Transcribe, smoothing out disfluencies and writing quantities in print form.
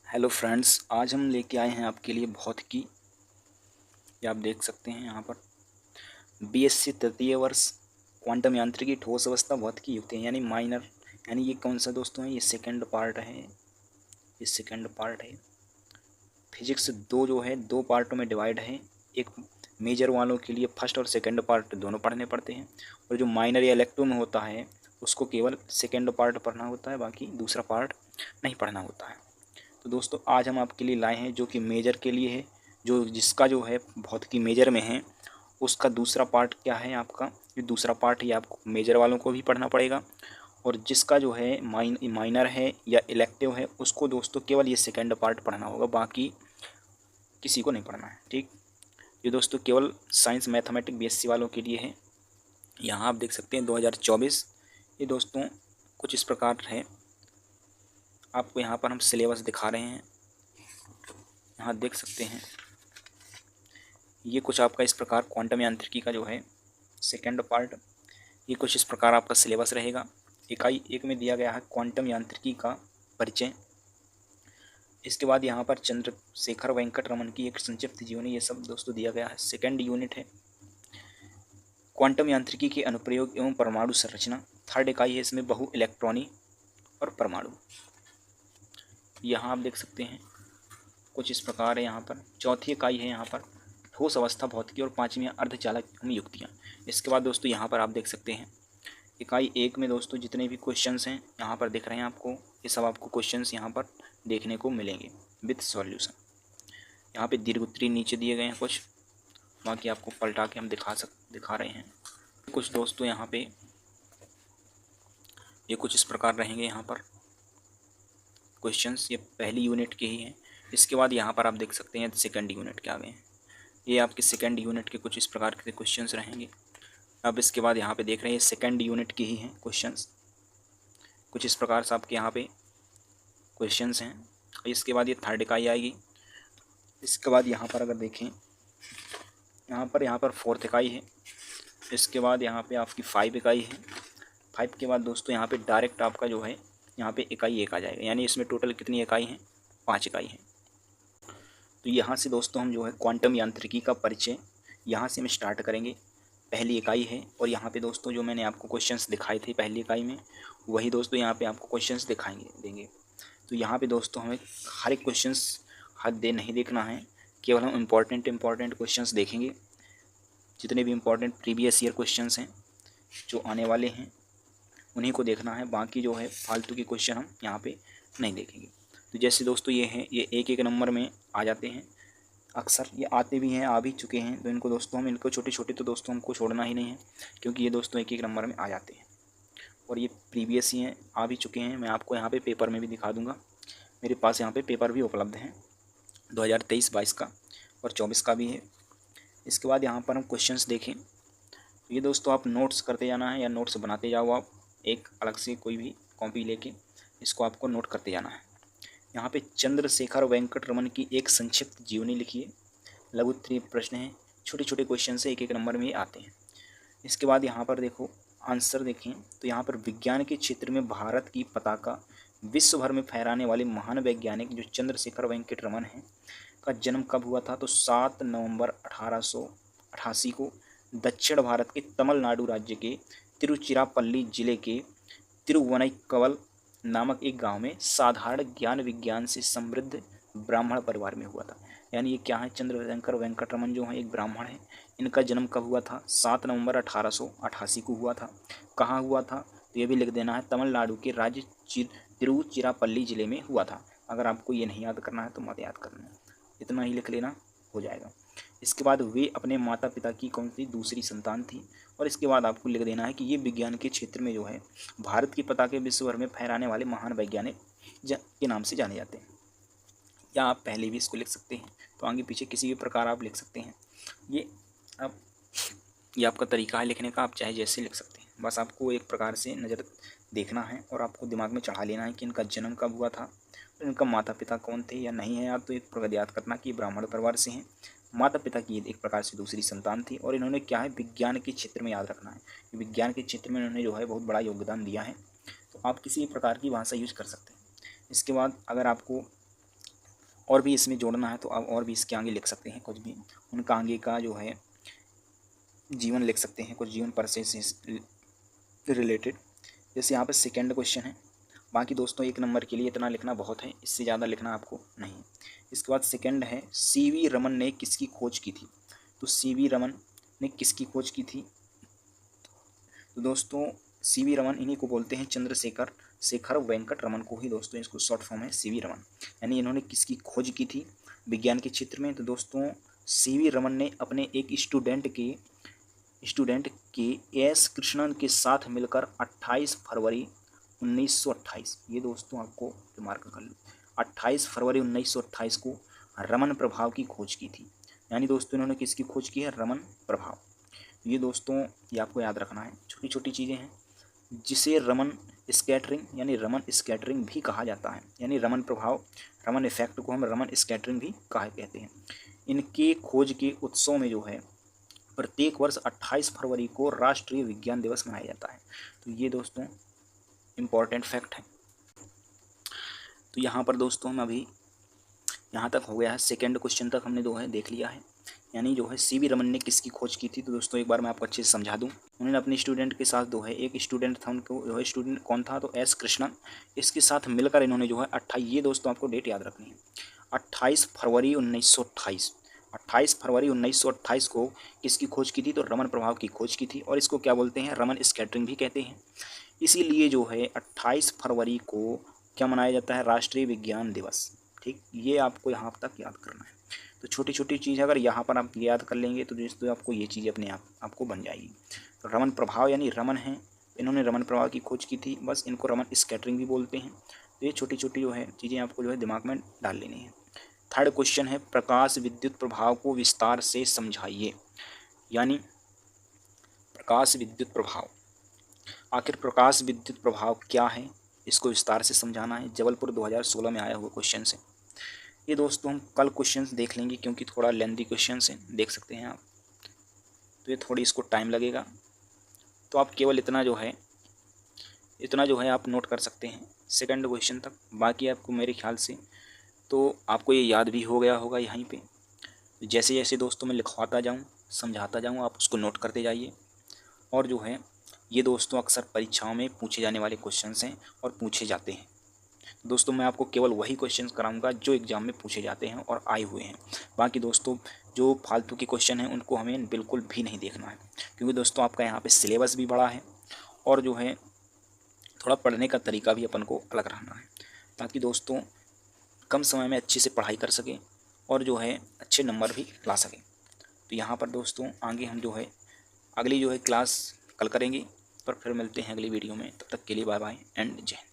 Hello friends, आज हम लेके आए हैं आपके लिए भौतिकी। ये आप देख सकते हैं यहाँ पर बीएससी तृतीय वर्ष क्वांटम यांत्रिकी ठोस अवस्था भौतिकी युक्ति यानी माइनर। यानी ये कौन सा दोस्तों है? ये सेकंड पार्ट है। ये सेकंड पार्ट है। फिजिक्स दो जो है दो पार्टों में डिवाइड है। एक मेजर वालों के लिए फर्स्ट और सेकंड पार्ट दोनों पढ़ने पड़ते हैं, और जो माइनर या इलेक्ट्रो में होता है उसको केवल सेकंड पार्ट पढ़ना होता है, बाकी दूसरा पार्ट नहीं पढ़ना होता है। तो दोस्तों आज हम आपके लिए लाए हैं जो कि मेजर के लिए है, जो जिसका जो है भौतिकी मेजर में है उसका दूसरा पार्ट क्या है आपका। ये दूसरा पार्ट ही आपको मेजर वालों को भी पढ़ना पड़ेगा, और जिसका जो है माइनर है या इलेक्टिव है उसको दोस्तों केवल ये सेकंड पार्ट पढ़ना होगा, बाकी किसी को नहीं पढ़ना है। ठीक, ये दोस्तों केवल साइंस मैथमेटिक बीएससी वालों के लिए है। यहाँ आप देख सकते हैं 2024। ये दोस्तों कुछ इस प्रकार है। आपको यहाँ पर हम सिलेबस दिखा रहे हैं, यहाँ देख सकते हैं। ये कुछ आपका इस प्रकार क्वांटम यांत्रिकी का जो है सेकंड पार्ट, ये कुछ इस प्रकार आपका सिलेबस रहेगा। इकाई एक में दिया गया है क्वांटम यांत्रिकी का परिचय। इसके बाद यहाँ पर चंद्रशेखर वेंकट रमन की एक संक्षिप्त जीवनी, ये सब दोस्तों दिया गया है। सेकंड यूनिट है क्वांटम यांत्रिकी के अनुप्रयोग एवं परमाणु संरचना। थर्ड इकाई है इसमें बहु इलेक्ट्रॉनी और परमाणु। यहाँ आप देख सकते हैं कुछ इस प्रकार है। यहाँ पर चौथी इकाई है यहाँ पर ठोस अवस्था भौतिकी, और पांचवी अर्धचालक युक्तियाँ। इसके बाद दोस्तों यहाँ पर आप देख सकते हैं इकाई एक में दोस्तों जितने भी क्वेश्चंस हैं यहाँ पर दिख रहे हैं आपको, ये सब आपको क्वेश्चंस यहाँ पर देखने को मिलेंगे विद सॉल्यूशन। यहाँ पे दीर्घ उत्तरीय नीचे दिए गए हैं कुछ, बाकी आपको पलटा के हम दिखा रहे हैं कुछ दोस्तों। यहाँ पे ये कुछ इस प्रकार रहेंगे यहाँ पर क्वेश्चंस, ये पहली यूनिट के ही हैं। इसके बाद यहाँ पर आप देख सकते हैं सेकंड यूनिट के आ गए हैं। ये आपके सेकंड यूनिट के कुछ इस प्रकार के क्वेश्चंस रहेंगे। अब इसके बाद यहाँ पे देख रहे हैं सेकंड यूनिट के ही हैं क्वेश्चंस, कुछ इस प्रकार से आपके यहाँ पे क्वेश्चंस हैं। इसके बाद ये थर्ड इकाई आएगी। इसके बाद यहाँ पर अगर देखें यहाँ पर फोर्थ इकाई है। इसके बाद यहाँ पे आपकी 5 इकाई है। 5 के बाद दोस्तों यहाँ पे डायरेक्ट आपका जो है यहाँ पे इकाई एक आ जाएगा, यानी इसमें टोटल कितनी इकाई हैं? 5 इकाई हैं। तो यहाँ से दोस्तों हम जो है क्वांटम यांत्रिकी का परिचय यहाँ से हम स्टार्ट करेंगे। पहली इकाई है, और यहाँ पे दोस्तों जो मैंने आपको क्वेश्चंस दिखाए थे पहली इकाई में, वही दोस्तों यहाँ पे आपको क्वेश्चंस देंगे। तो यहाँ पे दोस्तों हमें हर एक क्वेश्चंस नहीं देखना है, केवल हम इम्पॉर्टेंट क्वेश्चंस देखेंगे। जितने भी इम्पॉर्टेंट प्रीवियस ईयर क्वेश्चंस हैं जो आने वाले हैं उन्हीं को देखना है, बाकी जो है फालतू के क्वेश्चन हम यहाँ पे नहीं देखेंगे। तो जैसे दोस्तों ये हैं, ये एक एक नंबर में आ जाते हैं, अक्सर ये आते भी हैं, आ भी चुके हैं। तो इनको दोस्तों हम इनको छोटे छोटे तो दोस्तों हमको छोड़ना ही नहीं है, क्योंकि ये दोस्तों एक एक नंबर में आ जाते हैं, और ये प्रीवियस ही हैं, आ भी चुके हैं। मैं आपको यहाँ पे पेपर में भी दिखा दूँगा, मेरे पास यहाँ पे पेपर भी उपलब्ध हैं 2023-22 का और 24 का भी है। इसके बाद यहाँ पर हम क्वेश्चंस देखें, तो ये दोस्तों आप नोट्स करते जाना है या नोट्स बनाते जाओ। आप एक अलग से कोई भी कॉपी लेके इसको आपको नोट करते जाना है। यहाँ पे चंद्रशेखर वेंकट रमन की एक संक्षिप्त जीवनी लिखिए। लघु उत्तरीय प्रश्न है, छोटे छोटे क्वेश्चन से एक एक नंबर में आते हैं। इसके बाद यहाँ पर देखो आंसर देखें, तो यहाँ पर विज्ञान के क्षेत्र में भारत की पताका विश्व भर में फहराने वाले महान वैज्ञानिक जो चंद्रशेखर वेंकट रमन हैं का जन्म कब हुआ था? तो 7 नवंबर 1888 को दक्षिण भारत के तमिलनाडु राज्य के तिरुचिरापल्ली जिले के तिरुवनैक्कवल नामक एक गांव में साधारण ज्ञान विज्ञान से समृद्ध ब्राह्मण परिवार में हुआ था। यानी ये क्या है? चंद्रशेखर वेंकट रमन जो है एक ब्राह्मण है। इनका जन्म कब हुआ था? 7 नवंबर 1888 को हुआ था। कहाँ हुआ था? तो ये भी लिख देना है, तमिलनाडु के राज्य तिरुचिरापल्ली जिले में हुआ था। अगर आपको ये नहीं याद करना है तो मत याद करना, इतना ही लिख लेना, हो जाएगा। इसके बाद वे अपने माता पिता की कौन सी दूसरी संतान थी, और इसके बाद आपको लिख देना है कि ये विज्ञान के क्षेत्र में जो है भारत की पताके विश्व भर में फहराने वाले महान वैज्ञानिक के नाम से जाने जाते हैं। या आप पहले भी इसको लिख सकते हैं, तो आगे पीछे किसी भी प्रकार आप लिख सकते हैं। ये आपका तरीका है लिखने का, आप चाहे जैसे लिख सकते हैं। बस आपको एक प्रकार से नज़र देखना है और आपको दिमाग में चढ़ा लेना है कि इनका जन्म कब हुआ था, और इनका माता पिता कौन थे या नहीं है यार। तो एक प्रकार याद करना कि ब्राह्मण परिवार से हैं, माता पिता की एक प्रकार से दूसरी संतान थी, और इन्होंने क्या है विज्ञान के क्षेत्र में याद रखना है, विज्ञान के क्षेत्र में इन्होंने जो है बहुत बड़ा योगदान दिया है। तो आप किसी प्रकार की भाषा यूज कर सकते हैं। इसके बाद अगर आपको और भी इसमें जोड़ना है तो आप और भी इसके आगे लिख सकते हैं, कुछ भी उनका आगे का जो है जीवन लिख सकते हैं, कुछ जीवन परिचय से रिलेटेड। जैसे यहाँ पे सेकेंड क्वेश्चन है। बाकी दोस्तों 1 नंबर के लिए इतना लिखना बहुत है, इससे ज़्यादा लिखना आपको नहीं। इसके बाद सेकेंड है, सीवी रमन ने किसकी खोज की थी? तो सीवी रमन ने किसकी खोज की थी? तो दोस्तों सीवी रमन इन्हीं को बोलते हैं, चंद्रशेखर वेंकट रमन को ही दोस्तों इसको शॉर्ट फॉर्म है सीवी रमन। यानी इन्होंने किसकी खोज की थी विज्ञान के क्षेत्र में? तो दोस्तों सीवी रमन ने अपने एक स्टूडेंट के एस कृष्णन के साथ मिलकर 28 फरवरी 1928, ये दोस्तों आपको रिमार्क कर लो, 28 फरवरी 1928 को रमन प्रभाव की खोज की थी। यानी दोस्तों इन्होंने किसकी खोज की है? रमन प्रभाव। ये दोस्तों ये आपको याद रखना है, छोटी छोटी चीज़ें हैं, जिसे रमन स्कैटरिंग यानी रमन स्कैटरिंग भी कहा जाता है। यानी रमन प्रभाव, रमन इफेक्ट को हम रमन स्कैटरिंग भी कहते हैं। इनके खोज के उत्सव में जो है प्रत्येक वर्ष 28 फरवरी को राष्ट्रीय विज्ञान दिवस मनाया जाता है। तो ये दोस्तों इम्पॉर्टेंट फैक्ट है। तो यहाँ पर दोस्तों हम अभी यहाँ तक हो गया है, सेकेंड क्वेश्चन तक हमने जो है देख लिया है। यानी जो है सीवी रमन ने किसकी खोज की थी? तो दोस्तों एक बार मैं आपको अच्छे से समझा दूँ। उन्होंने अपने स्टूडेंट के साथ जो है, एक स्टूडेंट था उनको जो है, स्टूडेंट कौन था? तो एस कृष्णन, इसके साथ मिलकर इन्होंने जो है 28, ये दोस्तों आपको डेट याद रखनी है, 28 फरवरी 1928, 28 फरवरी 1928 को किसकी खोज की थी? तो रमन प्रभाव की खोज की थी। और इसको क्या बोलते हैं? रमन स्कैटरिंग भी कहते हैं। इसीलिए जो है 28 फरवरी को क्या मनाया जाता है? राष्ट्रीय विज्ञान दिवस। ठीक, ये आपको यहाँ तक याद करना है। तो छोटी छोटी चीज़ अगर यहाँ पर आप याद कर लेंगे तो दोस्तों आपको ये चीज़ अपने आप आपको बन जाएगी। तो रमन प्रभाव यानी रमन है, इन्होंने रमन प्रभाव की खोज की थी, बस इनको रमन स्कैटरिंग भी बोलते हैं। तो ये छोटी छोटी जो है चीज़ें आपको जो है दिमाग में डाल लेनी है। थर्ड क्वेश्चन है, प्रकाश विद्युत प्रभाव को विस्तार से समझाइए। यानी प्रकाश विद्युत प्रभाव, आखिर प्रकाश विद्युत प्रभाव क्या है, इसको विस्तार से समझाना है। जबलपुर 2016 में आया हुआ क्वेश्चन है। ये दोस्तों हम कल क्वेश्चंस देख लेंगे, क्योंकि थोड़ा लेंथी क्वेश्चंस हैं, देख सकते हैं आप। तो ये थोड़ी इसको टाइम लगेगा, तो आप केवल इतना जो है आप नोट कर सकते हैं सेकंड क्वेश्चन तक। बाकी आपको मेरे ख्याल से तो आपको ये याद भी हो गया होगा यहीं पे। जैसे जैसे दोस्तों मैं लिखवाता जाऊँ, समझाता जाऊँ, आप उसको नोट करते जाइए। और जो है ये दोस्तों अक्सर परीक्षाओं में पूछे जाने वाले क्वेश्चंस हैं और पूछे जाते हैं। दोस्तों मैं आपको केवल वही क्वेश्चंस कराऊंगा जो एग्ज़ाम में पूछे जाते हैं और आए हुए हैं। बाकी दोस्तों जो फालतू के क्वेश्चन हैं उनको हमें बिल्कुल भी नहीं देखना है, क्योंकि दोस्तों आपका यहाँ पे सिलेबस भी बड़ा है और जो है थोड़ा पढ़ने का तरीका भी अपन को अलग रहना है, ताकि दोस्तों कम समय में अच्छे से पढ़ाई कर सकें और जो है अच्छे नंबर भी ला सकें। तो यहाँ पर दोस्तों आगे हम जो है अगली जो है क्लास कल करेंगे, पर फिर मिलते हैं अगली वीडियो में। तब तक के लिए बाय बाय एंड जय हिंद।